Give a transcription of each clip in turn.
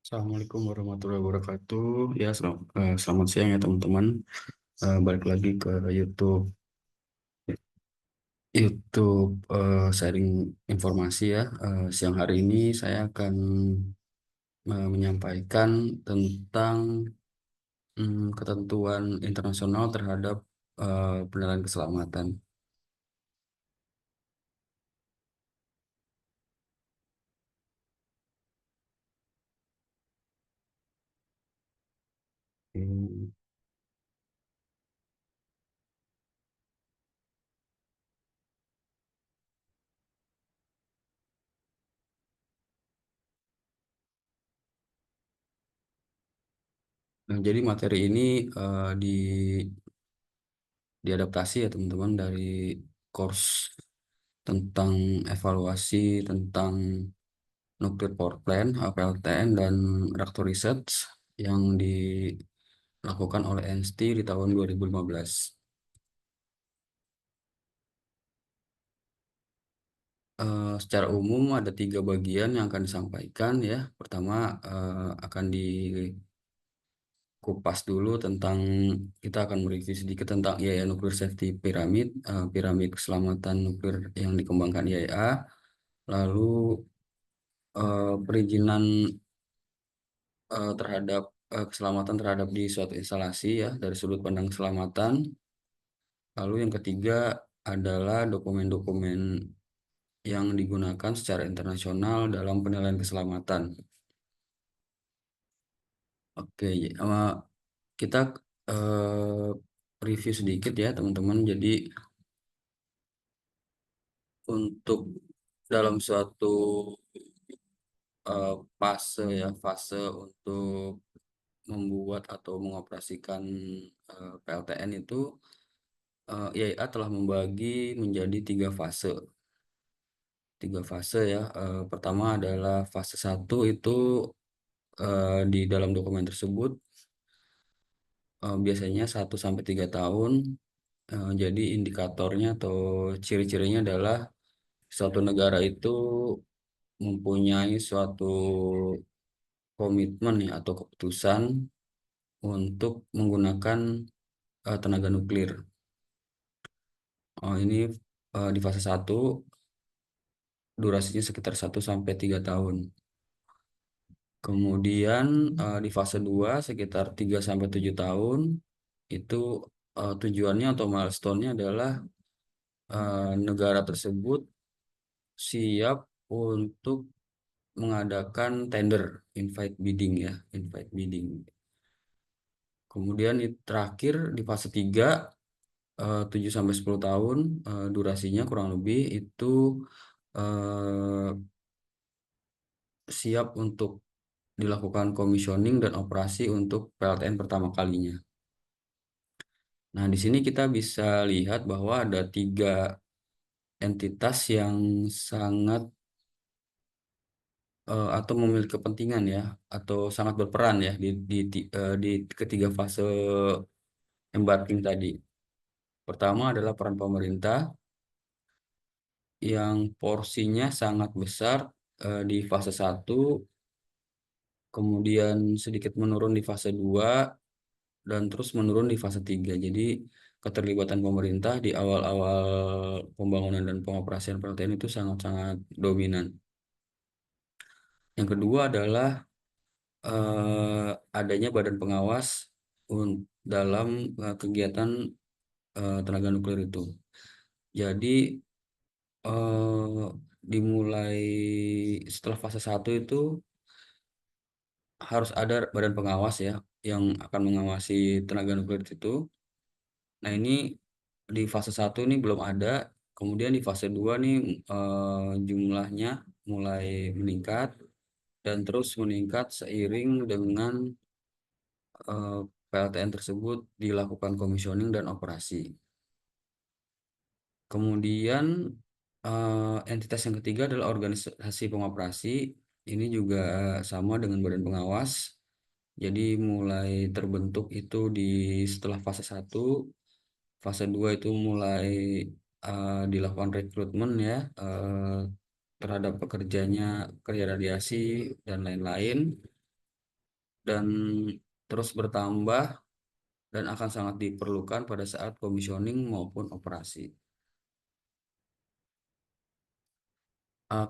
Assalamualaikum warahmatullahi wabarakatuh. Ya, selamat siang ya teman-teman. Balik lagi ke YouTube, sharing informasi ya. Siang hari ini saya akan menyampaikan tentang ketentuan internasional terhadap penilaian keselamatan. Hmm, Nah, jadi materi ini diadaptasi ya teman-teman dari course tentang evaluasi tentang Nuclear Power Plant, PLTN, dan Reactor Research yang dilakukan oleh NST di tahun 2015. Secara umum ada tiga bagian yang akan disampaikan ya. Pertama akan dikupas dulu tentang kita akan mereview sedikit tentang IAEA Nuclear Safety Pyramid, piramid keselamatan nuklir yang dikembangkan IAEA, lalu perizinan terhadap keselamatan terhadap di suatu instalasi ya dari sudut pandang keselamatan. Lalu yang ketiga adalah dokumen-dokumen yang digunakan secara internasional dalam penilaian keselamatan. Oke, kita eh, review sedikit ya teman-teman. Jadi untuk dalam suatu fase untuk membuat atau mengoperasikan PLTN itu IAEA telah membagi menjadi tiga fase ya. Pertama adalah fase satu itu di dalam dokumen tersebut biasanya 1 sampai 3 tahun. Jadi indikatornya atau ciri-cirinya adalah suatu negara itu mempunyai suatu komitmen ya atau keputusan untuk menggunakan tenaga nuklir. Ini di fase satu durasinya sekitar 1 sampai 3 tahun. Kemudian di fase 2 sekitar 3 sampai 7 tahun itu tujuannya atau milestone-nya adalah negara tersebut siap untuk mengadakan tender, invite bidding. Kemudian terakhir di fase 3 7 sampai 10 tahun durasinya kurang lebih itu eh, siap untuk dilakukan commissioning dan operasi untuk PLTN pertama kalinya. Nah, di sini kita bisa lihat bahwa ada tiga entitas yang sangat atau memiliki kepentingan ya atau sangat berperan ya di ketiga fase embarking tadi. Pertama adalah peran pemerintah yang porsinya sangat besar di fase satu, kemudian sedikit menurun di fase 2 dan terus menurun di fase 3. Jadi keterlibatan pemerintah di awal-awal pembangunan dan pengoperasian PLTN itu sangat-sangat dominan. Yang kedua adalah adanya badan pengawas dalam kegiatan tenaga nuklir itu. Jadi dimulai setelah fase satu itu harus ada badan pengawas ya yang akan mengawasi tenaga nuklir itu. Nah, ini di fase satu ini belum ada. Kemudian di fase 2 nih jumlahnya mulai meningkat dan terus meningkat seiring dengan PLTN tersebut dilakukan komisioning dan operasi. Kemudian entitas yang ketiga adalah organisasi pengoperasi. Ini juga sama dengan badan pengawas. Jadi mulai terbentuk itu setelah fase satu, fase 2 itu mulai dilakukan rekrutmen ya terhadap pekerjanya, kerja radiasi dan lain-lain. dan terus bertambah dan akan sangat diperlukan pada saat komisioning maupun operasi.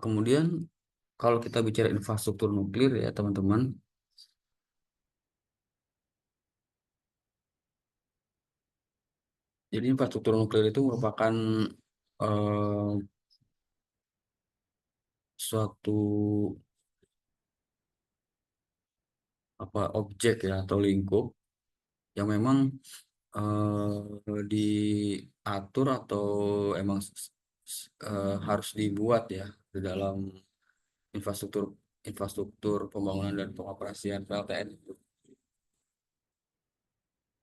Kemudian kalau kita bicara infrastruktur nuklir ya teman-teman, jadi infrastruktur nuklir itu merupakan eh, suatu objek ya atau lingkup yang memang diatur atau emang harus dibuat ya di dalam infrastruktur infrastruktur pembangunan dan pengoperasian PLTN itu.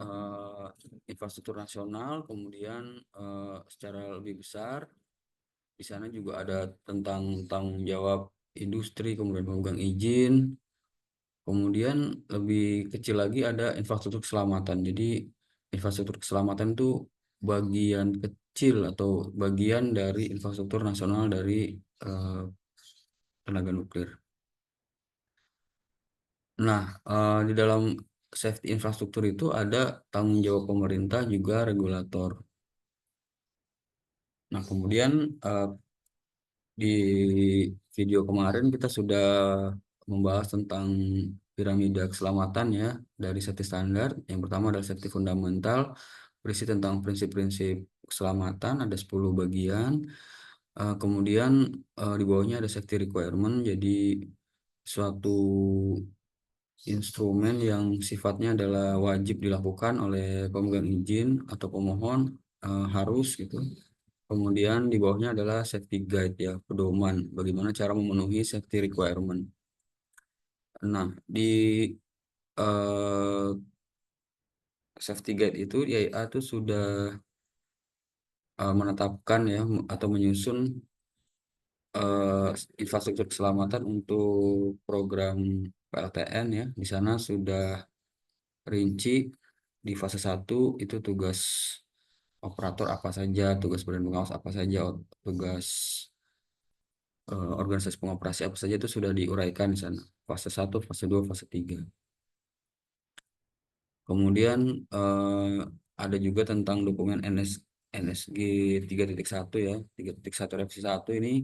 eh, Infrastruktur nasional, kemudian secara lebih besar di sana juga ada tentang tanggung jawab industri, kemudian pemegang izin, kemudian lebih kecil lagi ada infrastruktur keselamatan. Jadi infrastruktur keselamatan itu bagian kecil atau bagian dari infrastruktur nasional dari eh, tenaga nuklir. Nah, di dalam safety infrastruktur itu ada tanggung jawab pemerintah juga regulator. Nah, kemudian eh, di video kemarin kita sudah membahas tentang piramida keselamatan ya dari safety standar. Yang pertama adalah safety fundamental, berisi tentang prinsip-prinsip keselamatan, ada 10 bagian. Kemudian di bawahnya ada safety requirement, jadi suatu instrumen yang sifatnya adalah wajib dilakukan oleh pemegang izin atau pemohon, harus gitu. Kemudian di bawahnya adalah safety guide ya, pedoman bagaimana cara memenuhi safety requirement. Nah, di eh, safety guide itu IAIA itu sudah menetapkan ya atau menyusun eh, infrastruktur keselamatan untuk program PLTN ya. Di sana sudah rinci di fase 1 itu tugas operator apa saja, tugas badan pengawas apa saja, tugas organisasi pengoperasi apa saja itu sudah diuraikan di sana. Fase 1, fase 2, fase 3. Kemudian ada juga tentang dokumen NSG 3.1 ya. 3.1 revisi 1 ini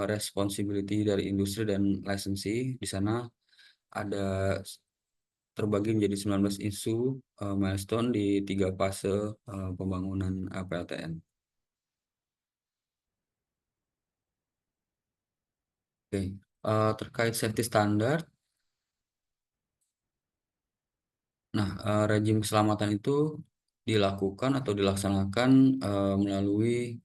responsibility dari industri dan licensee. Di sana ada terbagi menjadi 19 isu milestone di 3 fase pembangunan PLTN. Oke, terkait safety standard. Nah, rejim keselamatan itu dilakukan atau dilaksanakan melalui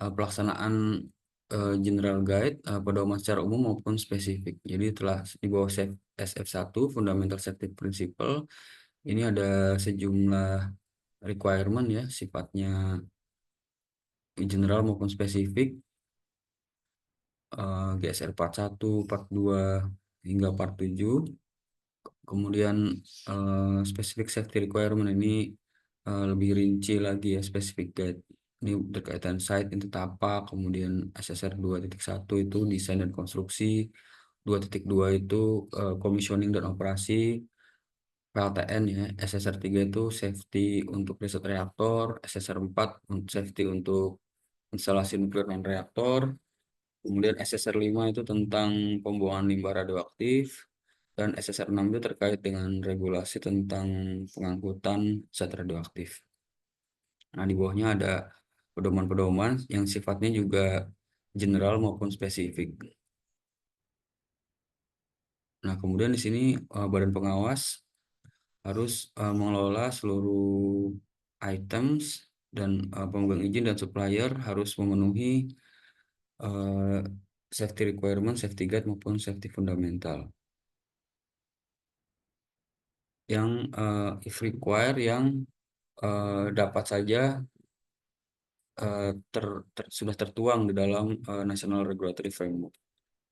pelaksanaan General Guide, pedoman secara umum maupun spesifik. Jadi telah di bawah SF1 Fundamental Safety Principle ini ada sejumlah requirement ya sifatnya general maupun spesifik, GSR Part 1, Part 2 hingga Part 7. Kemudian specific safety requirement ini lebih rinci lagi ya, specific guide. Ini berkaitan site itu apa, kemudian SSR 2.1 itu desain dan konstruksi, 2.2 itu commissioning dan operasi PLTN ya, SSR 3 itu safety untuk riset reaktor, SSR 4 untuk safety untuk instalasi nuklir non reaktor, kemudian SSR 5 itu tentang pembuangan limbah radioaktif, dan SSR 6 itu terkait dengan regulasi tentang pengangkutan zat radioaktif. Nah, di bawahnya ada pedoman-pedoman yang sifatnya juga general maupun spesifik. Nah, kemudian di sini badan pengawas harus mengelola seluruh items dan pemegang izin dan supplier harus memenuhi eh, safety requirement, safety guide maupun safety fundamental. Yang if require yang dapat saja sudah tertuang di dalam National Regulatory Framework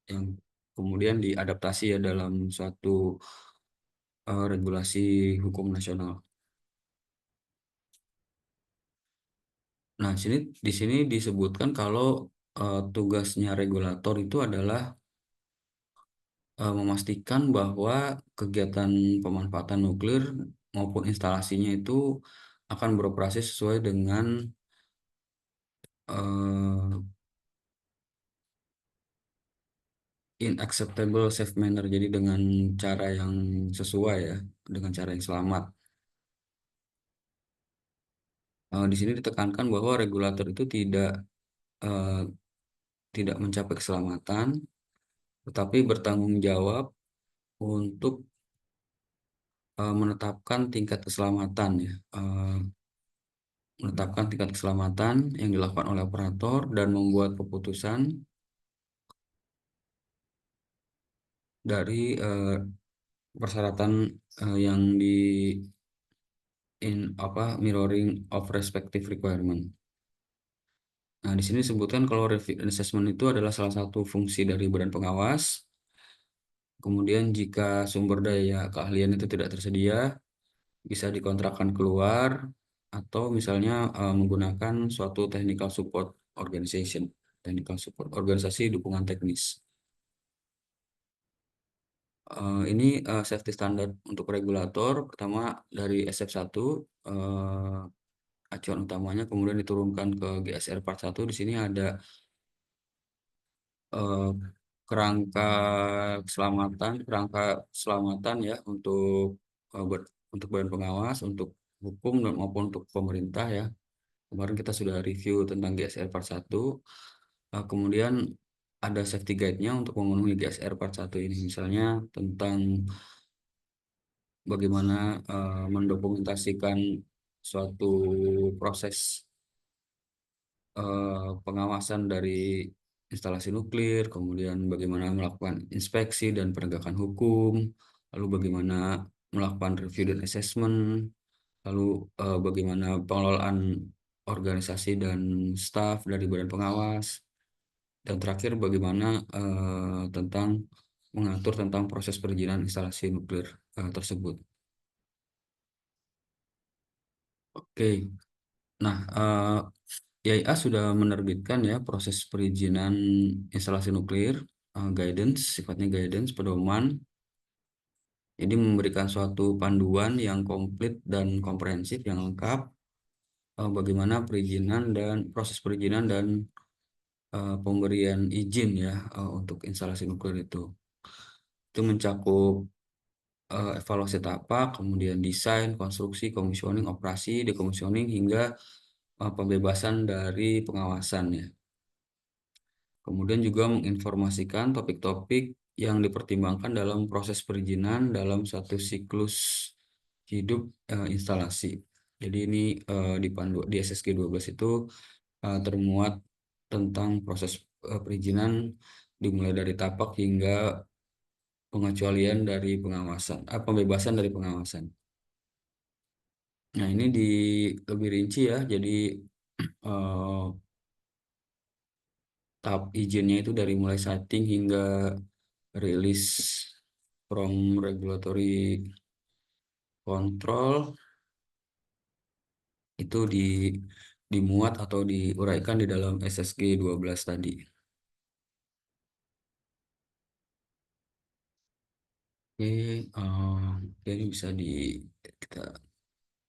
yang kemudian diadaptasi ya dalam suatu regulasi hukum nasional. Nah, di sini disebutkan kalau tugasnya regulator itu adalah memastikan bahwa kegiatan pemanfaatan nuklir maupun instalasinya itu akan beroperasi sesuai dengan eh, in acceptable safe manner, jadi dengan cara yang sesuai ya, dengan cara yang selamat. Di sini ditekankan bahwa regulator itu eh, tidak mencapai keselamatan, tetapi bertanggung jawab untuk menetapkan tingkat keselamatan ya, menetapkan tingkat keselamatan yang dilakukan oleh operator dan membuat keputusan dari persyaratan yang di mirroring of respective requirement. Nah, di sini disebutkan kalau review and assessment itu adalah salah satu fungsi dari badan pengawas. Kemudian jika sumber daya keahlian itu tidak tersedia, bisa dikontrakkan keluar atau misalnya menggunakan suatu technical support organization, technical support organisasi dukungan teknis. Ini safety standard untuk regulator. Pertama dari SF1, acuan utamanya, kemudian diturunkan ke GSR Part 1. Di sini ada eh, kerangka keselamatan ya untuk badan pengawas, untuk hukum dan maupun untuk pemerintah ya. Kemarin kita sudah review tentang GSR Part 1. Kemudian ada safety guide-nya untuk memenuhi GSR Part 1 ini, misalnya tentang bagaimana mendokumentasikan suatu proses pengawasan dari instalasi nuklir, kemudian bagaimana melakukan inspeksi dan penegakan hukum, lalu bagaimana melakukan review dan assessment, lalu bagaimana pengelolaan organisasi dan staf dari badan pengawas, dan terakhir bagaimana tentang mengatur tentang proses perizinan instalasi nuklir tersebut. Oke, nah IAIA sudah menerbitkan ya proses perizinan instalasi nuklir, guidance, sifatnya guidance, pedoman. Jadi memberikan suatu panduan yang komplit dan komprehensif yang lengkap bagaimana perizinan dan proses perizinan dan pemberian izin ya untuk instalasi nuklir itu. Itu mencakup evaluasi tapak, kemudian desain, konstruksi, komisioning, operasi, dekomisioning hingga pembebasan dari pengawasan ya. Kemudian juga menginformasikan topik-topik yang dipertimbangkan dalam proses perizinan dalam satu siklus hidup instalasi. Jadi ini di SSG 12 itu termuat tentang proses perizinan dimulai dari tapak hingga pengecualian dari pengawasan, pembebasan dari pengawasan. Nah, ini lebih rinci ya. Jadi eh, tahap izinnya itu dari mulai siting hingga rilis from regulatory control itu dimuat atau diuraikan di dalam SSG 12 tadi. Oke, ini bisa kita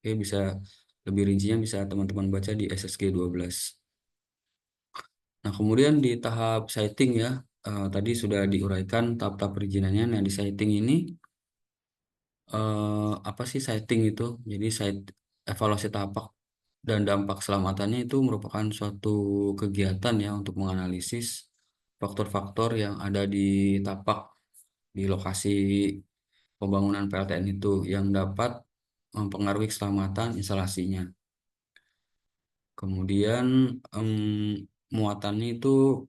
bisa lebih rincinya bisa teman-teman baca di SSG 12. Nah, kemudian di tahap siting ya, tadi sudah diuraikan tahap-tahap perizinannya. Nah, di siting ini apa sih siting itu? Jadi evaluasi tapak dan dampak keselamatannya itu merupakan suatu kegiatan ya untuk menganalisis faktor-faktor yang ada di tapak di lokasi pembangunan PLTN itu yang dapat mempengaruhi keselamatan instalasinya. Kemudian muatannya itu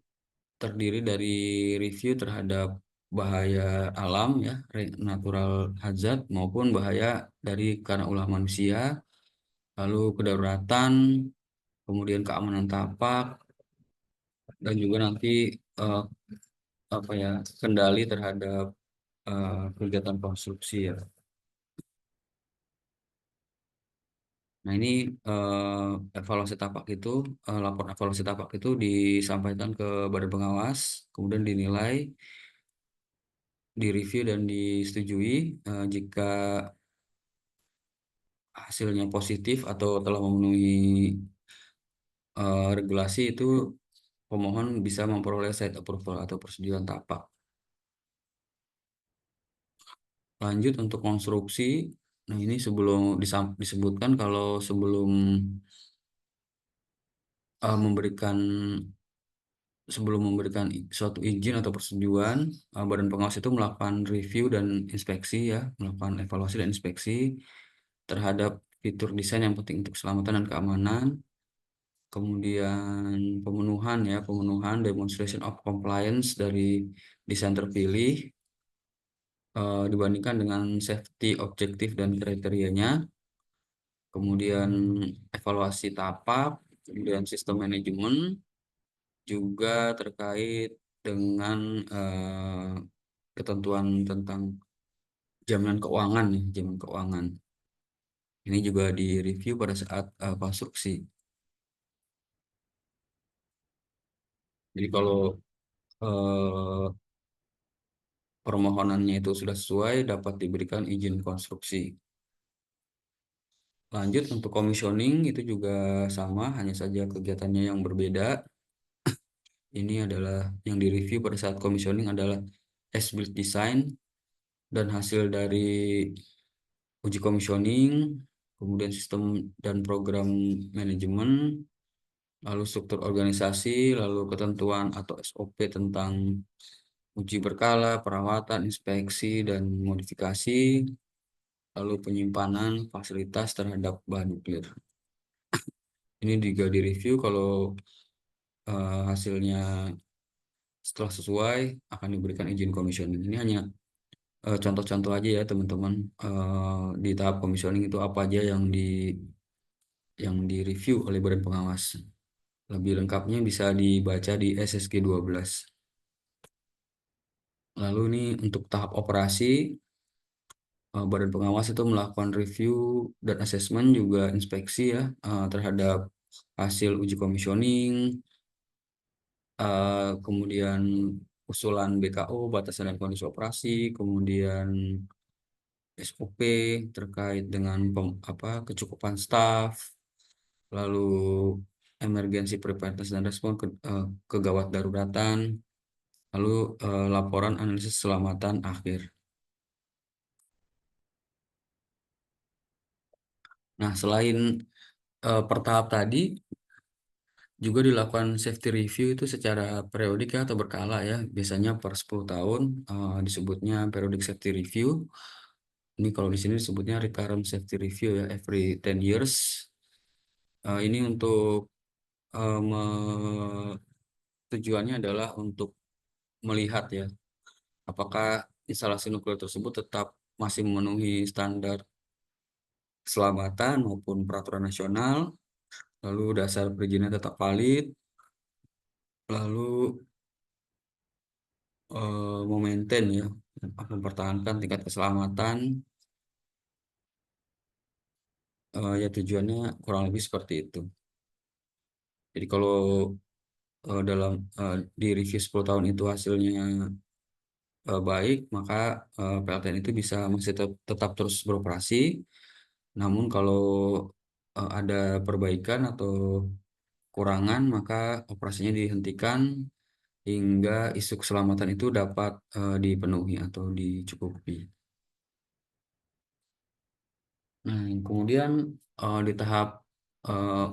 terdiri dari review terhadap bahaya alam ya, natural hazard maupun bahaya dari karena ulah manusia, lalu kedaruratan, kemudian keamanan tapak, dan juga nanti eh, apa ya kendali terhadap kegiatan konstruksi ya. Nah ini evaluasi tapak itu lapor evaluasi tapak itu disampaikan ke badan pengawas, kemudian dinilai direview dan disetujui. Jika hasilnya positif atau telah memenuhi regulasi, itu pemohon bisa memperoleh site approval atau persetujuan tapak. Lanjut untuk konstruksi. Nah, ini sebelum disebutkan kalau sebelum memberikan suatu izin atau persetujuan, Badan Pengawas itu melakukan review dan inspeksi ya, melakukan evaluasi dan inspeksi terhadap fitur desain yang penting untuk keselamatan dan keamanan. Kemudian pemenuhan demonstration of compliance dari desain terpilih dibandingkan dengan safety objektif dan kriterianya. Kemudian evaluasi tapak, kemudian sistem manajemen, juga terkait dengan ketentuan tentang jaminan keuangan nih, jaminan keuangan. Ini juga direview pada saat konstruksi. Jadi kalau eh, permohonannya itu sudah sesuai, dapat diberikan izin konstruksi. Lanjut untuk commissioning, itu juga sama, hanya saja kegiatannya yang berbeda. Ini adalah yang direview pada saat commissioning adalah as-built design dan hasil dari uji commissioning, kemudian sistem dan program manajemen, lalu struktur organisasi, lalu ketentuan atau SOP tentang uji berkala, perawatan, inspeksi, dan modifikasi, lalu penyimpanan fasilitas terhadap bahan nuklir. Ini juga direview kalau hasilnya setelah sesuai akan diberikan izin commissioning. Ini hanya contoh-contoh aja ya teman-teman, di tahap commissioning itu apa aja yang direview oleh Badan Pengawas. Lebih lengkapnya bisa dibaca di SSG 12. Lalu ini untuk tahap operasi, Badan Pengawas itu melakukan review dan asesmen juga inspeksi ya terhadap hasil uji komisioning, kemudian usulan BKO, batasan dan kondisi operasi, kemudian SOP terkait dengan kecukupan staf, lalu emergency preparedness dan respon kegawat daruratan, lalu laporan analisis keselamatan akhir. Nah, selain per tahap tadi, juga dilakukan safety review itu secara periodik ya atau berkala ya. Biasanya per 10 tahun disebutnya periodic safety review. Ini kalau di sini disebutnya recurrent safety review ya, every 10 years. Ini untuk tujuannya adalah untuk melihat ya, apakah instalasi nuklir tersebut tetap masih memenuhi standar keselamatan maupun peraturan nasional, lalu dasar perizinan tetap valid, lalu memaintain ya, mempertahankan tingkat keselamatan, ya tujuannya kurang lebih seperti itu. Jadi kalau dalam di review 10 tahun itu hasilnya baik, maka PLTN itu bisa masih tetap terus beroperasi. Namun kalau ada perbaikan atau kurangan, maka operasinya dihentikan hingga isu keselamatan itu dapat dipenuhi atau dicukupi. Nah, kemudian di tahap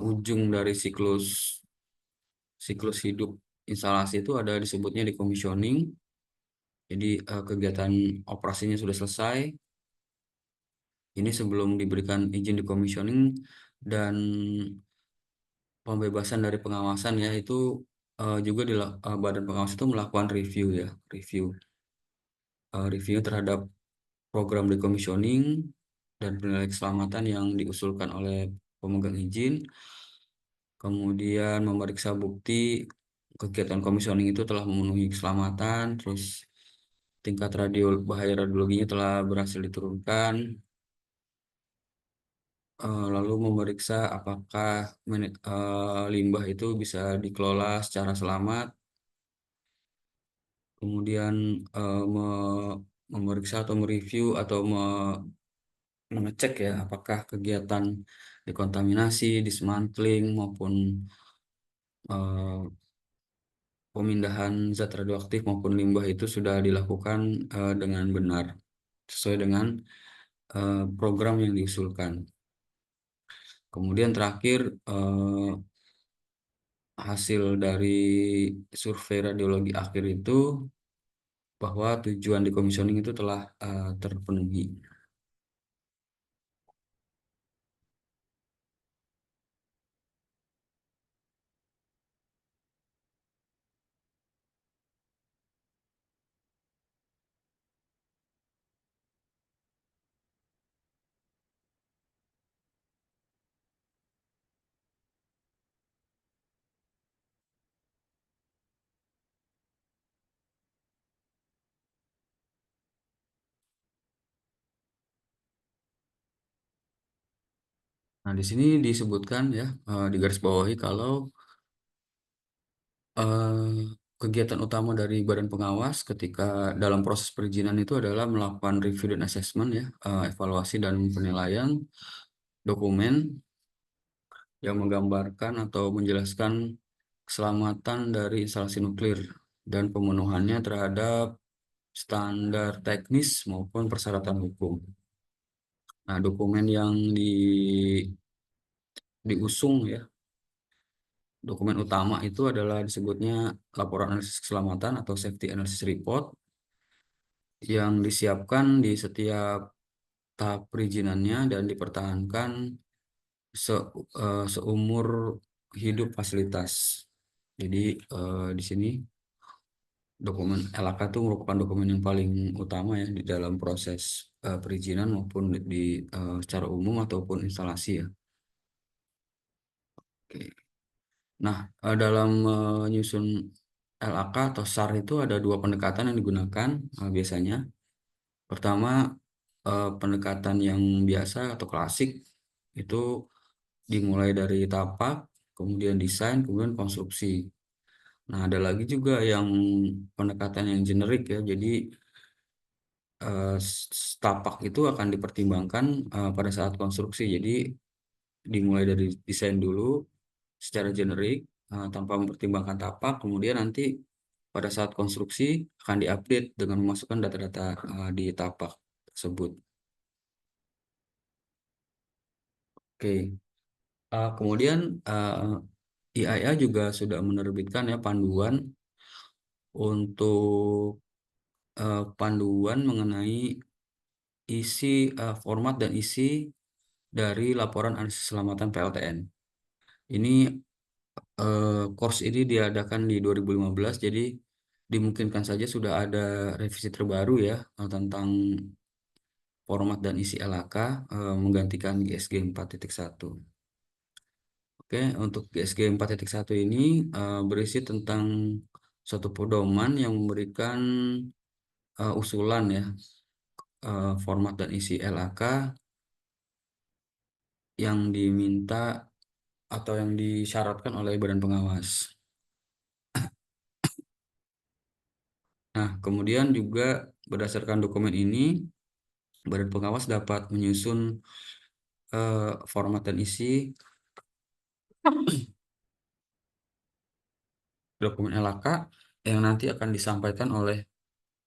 ujung dari siklus hidup instalasi itu ada disebutnya decommissioning. Jadi kegiatan operasinya sudah selesai. Ini sebelum diberikan izin decommissioning dan pembebasan dari pengawasan ya, itu juga Badan Pengawas itu melakukan review ya, review terhadap program decommissioning dan penilaian keselamatan yang diusulkan oleh pemegang izin, kemudian memeriksa bukti kegiatan commissioning itu telah memenuhi keselamatan, terus tingkat bahaya radiologinya telah berhasil diturunkan, lalu memeriksa apakah limbah itu bisa dikelola secara selamat, kemudian memeriksa atau mereview atau mengecek ya apakah kegiatan dekontaminasi, dismantling maupun eh, pemindahan zat radioaktif maupun limbah itu sudah dilakukan dengan benar sesuai dengan program yang diusulkan. Kemudian terakhir hasil dari survei radiologi akhir itu bahwa tujuan decommissioning itu telah terpenuhi. Nah, di sini disebutkan ya di garis bawahi kalau eh, kegiatan utama dari Badan Pengawas ketika dalam proses perizinan itu adalah melakukan review dan assessment ya, evaluasi dan penilaian dokumen yang menggambarkan atau menjelaskan keselamatan dari instalasi nuklir dan pemenuhannya terhadap standar teknis maupun persyaratan hukum. Nah, dokumen yang diusung ya, dokumen utama itu adalah disebutnya laporan analisis keselamatan atau safety analysis report yang disiapkan di setiap tahap perizinannya dan dipertahankan seumur hidup fasilitas. Jadi di sini dokumen LAK itu merupakan dokumen yang paling utama ya di dalam proses perizinan maupun secara umum ataupun instalasi ya. Oke. Nah, dalam menyusun LAK atau SAR itu ada dua pendekatan yang digunakan biasanya. Pertama, pendekatan yang biasa atau klasik itu dimulai dari tapak, kemudian desain, kemudian konstruksi. Nah, ada lagi juga yang pendekatan yang generik ya. Jadi tapak itu akan dipertimbangkan pada saat konstruksi. Jadi dimulai dari desain dulu secara generik tanpa mempertimbangkan tapak, kemudian nanti pada saat konstruksi akan diupdate dengan memasukkan data-data di tapak tersebut. Oke. Kemudian IAIA juga sudah menerbitkan ya untuk panduan mengenai format dan isi dari laporan analisis keselamatan PLTN. Ini course ini diadakan di 2015, jadi dimungkinkan saja sudah ada revisi terbaru ya tentang format dan isi LAK menggantikan GSG 4.1. Oke, untuk GSG 4.1 ini berisi tentang suatu pedoman yang memberikan usulan ya format dan isi LAK yang diminta atau yang disyaratkan oleh Badan Pengawas. Nah, kemudian juga berdasarkan dokumen ini, Badan Pengawas dapat menyusun format dan isi dokumen LAK yang nanti akan disampaikan oleh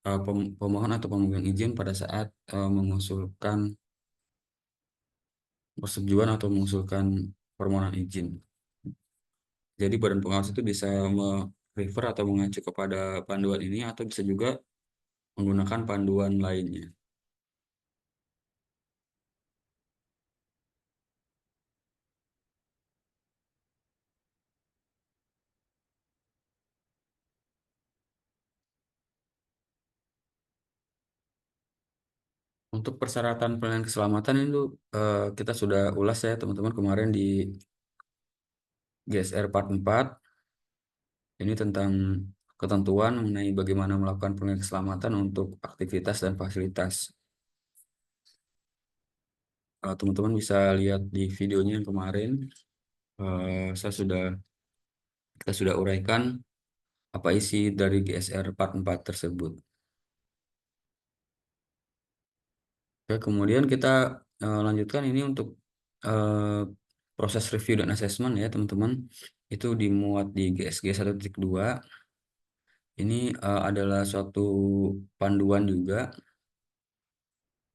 pemohon atau pemegang izin pada saat mengusulkan persetujuan atau mengusulkan permohonan izin. Jadi Badan Pengawas itu bisa refer atau mengacu kepada panduan ini atau bisa juga menggunakan panduan lainnya. Untuk persyaratan pelayanan keselamatan itu kita sudah ulas ya teman-teman kemarin di GSR Part 4. Ini tentang ketentuan mengenai bagaimana melakukan pelayanan keselamatan untuk aktivitas dan fasilitas. Teman-teman bisa lihat di videonya yang kemarin. Saya sudah kita sudah uraikan apa isi dari GSR Part 4 tersebut. Oke, kemudian kita lanjutkan ini untuk eh, proses review dan assessment ya teman-teman. Itu dimuat di GSG 1.2. Ini adalah suatu panduan juga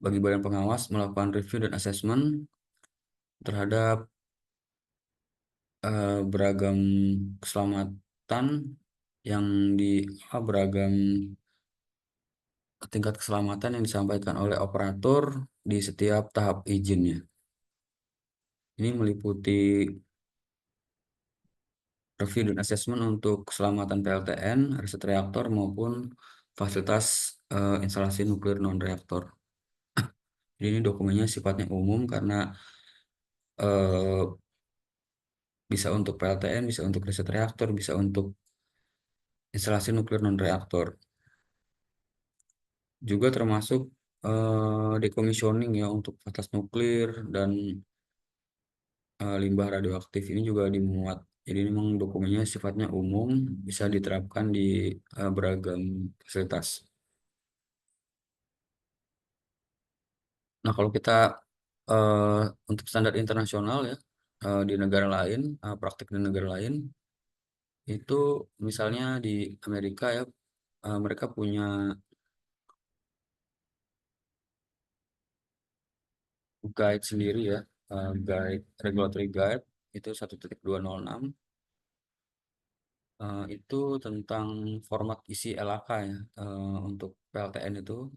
bagi badan pengawas melakukan review dan assessment terhadap beragam keselamatan yang di beragam tingkat keselamatan yang disampaikan oleh operator di setiap tahap izinnya. Ini meliputi review dan assessment untuk keselamatan PLTN, riset reaktor maupun fasilitas instalasi nuklir non-reaktor. Jadi ini dokumennya sifatnya umum karena eh, bisa untuk PLTN, bisa untuk riset reaktor, bisa untuk instalasi nuklir non-reaktor. Juga termasuk decommissioning ya untuk fasilitas nuklir dan limbah radioaktif ini juga dimuat. Jadi memang dokumennya sifatnya umum, bisa diterapkan di beragam fasilitas. Nah, kalau kita eh, untuk standar internasional ya di negara lain, praktik di negara lain itu misalnya di Amerika ya mereka punya guide sendiri ya, guide regulatory guide itu 1.206 itu tentang format isi LAK ya untuk PLTN itu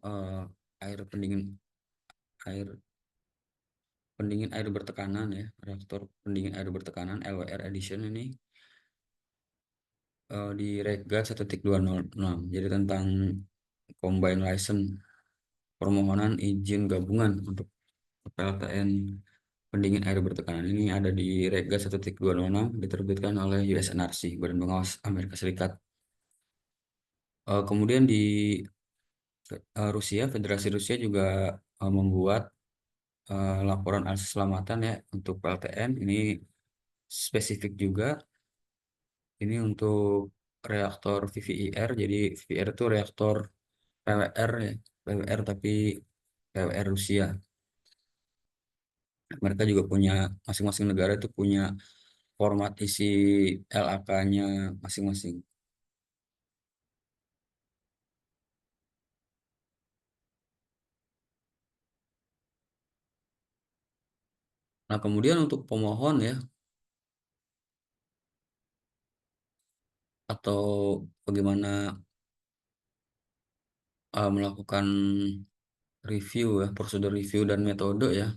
air air pendingin air bertekanan ya, reaktor pendingin air bertekanan LWR edition ini di Reggat 1.206. Jadi tentang combine license permohonan izin gabungan untuk PLTN pendingin air bertekanan ini ada di Reggat 1.206 diterbitkan oleh USNRC, Badan Pengawas Amerika Serikat. Kemudian di Rusia, Federasi Rusia juga membuat laporan asas keselamatan ya untuk PLTN. Ini spesifik juga. Ini untuk reaktor VVIR. Jadi VVIR itu reaktor PWR ya, PWR tapi PWR Rusia. Mereka juga punya masing-masing negara itu punya format isi LAK-nya masing-masing. Nah, kemudian untuk pemohon ya atau bagaimana melakukan review ya, prosedur review dan metode ya.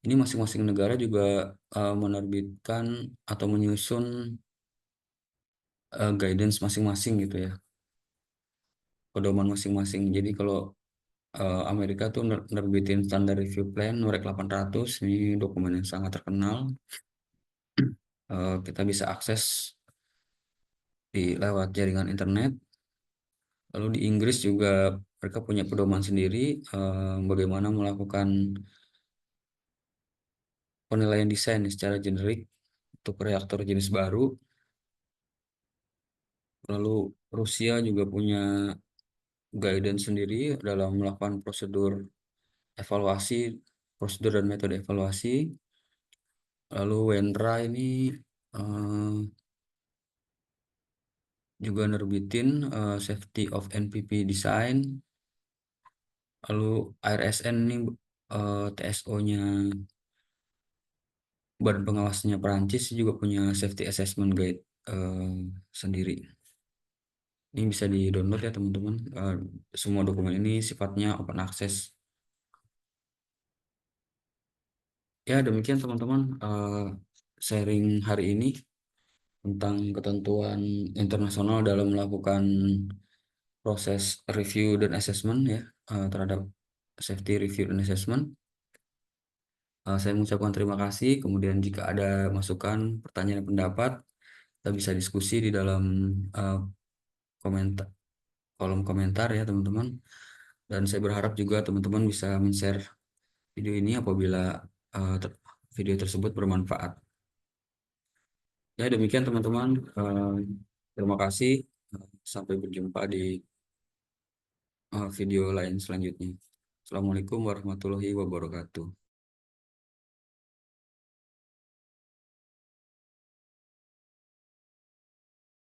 Ini masing-masing negara juga menerbitkan atau menyusun guidance masing-masing gitu ya, pedoman masing-masing. Jadi kalau Amerika tuh nerbitin standar review plan NUREK 800, ini dokumen yang sangat terkenal. Kita bisa akses di lewat jaringan internet. Lalu di Inggris juga mereka punya pedoman sendiri bagaimana melakukan penilaian desain secara generik untuk reaktor jenis baru. Lalu Rusia juga punya guidance sendiri dalam melakukan prosedur evaluasi, prosedur dan metode evaluasi. Lalu Wendra ini eh, juga nerbitin Safety of NPP Design. Lalu ARSN ini TSO-nya Badan Pengawasnya Perancis juga punya Safety Assessment Guide sendiri. Ini bisa di-download ya teman-teman. Semua dokumen ini sifatnya open access. Ya demikian teman-teman sharing hari ini tentang ketentuan internasional dalam melakukan proses review dan assessment ya terhadap safety review dan assessment. Saya mengucapkan terima kasih. Kemudian jika ada masukan, pertanyaan, dan pendapat, kita bisa diskusi di dalam eh, komentar kolom komentar ya teman-teman. Dan saya berharap juga teman-teman bisa men-share video ini apabila eh, ter- video tersebut bermanfaat. Ya demikian teman-teman. Terima kasih. Sampai berjumpa di video lain selanjutnya. Assalamualaikum warahmatullahi wabarakatuh.